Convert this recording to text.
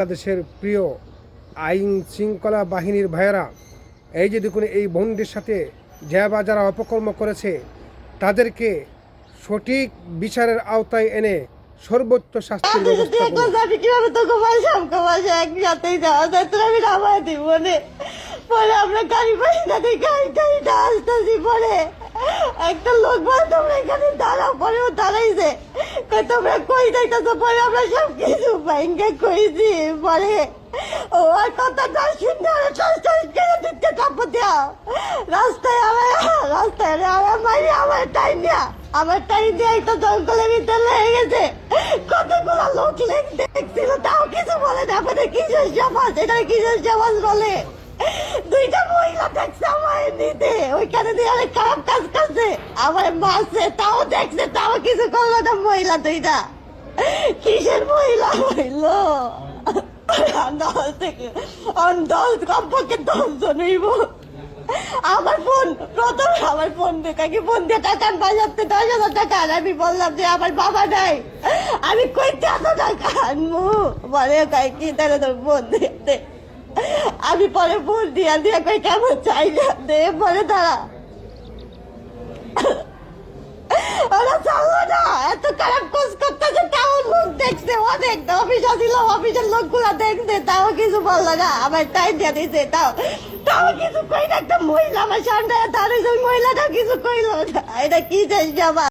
বাংলাদেশের প্রিয় আইন শৃঙ্খলা বাহিনীর ভাইয়েরা, এই যে দেখুন এই বোনদের সাথে যারা অপকর্ম করেছে তাদেরকে সঠিক বিচারের আওতায় এনে সর্বোচ্চ শাস্তির ব্যবস্থা করুন। আমি কিভাবে তোকে মাসে একসাথেই যাওয়া যায়, তোর আমি নামায় দিব নে। পরে আমরা গাড়ি পাই না, গাড়িটা আসতেছি। পরে একটা লোক বলে তোমরা এখানে দাঁড়াও, পরেও দাঁড়াইছে। তোমরা কই যাইতেছো? পরে আমরা সব কিছু বাইঙ্গে কইছি। পরে ও আর কথা না শুনে দিতে কাপড় দেওয়া রাস্তায় আমার মারি আমার টাইম দেওয়া একটা জঙ্গলের ভিতরে লেগে গেছে। কতগুলো লোক দেখছিল, তাও কিছু বলে না। আমাদের কিশোর সমাজ, এটা কিশোর সমাজ বলে। দুইটা মহিলা দেখছে আমার নিতে, ওইখানে দিয়ে অনেক খারাপ কাজ করছে, আমার মারছে, তাও দেখছে, তাও কিছু করলো না। মহিলা দুইটা কিসের মহিলা হইল? 10 হইব। আমার ফোন দিয়ে টাকা বাজাতে 10,000 টাকা। আর আমি বললাম যে আমার বাবা নাই, আমি কইতে এত টাকা আনবো? বলে কি তাহলে তোর ফোন দিয়ে। আমি পরে ফোন দিয়া কই কেমন চাই দে। পরে তারা ওরা চালো না, এত খারাপ কোচ করতেছে, তাও লোক দেখছে, অনেক অফিস আসিল, অফিসের লোকগুলা দেখছে, তাও কিছু বললো না। আমার টাইম দিয়ে দিছে, তাও কিছু কই না। একটা মহিলা আমার সামনে দাঁড়িয়েছে, ওই মহিলাটা কিছু কইলো না। এটা কি চাই?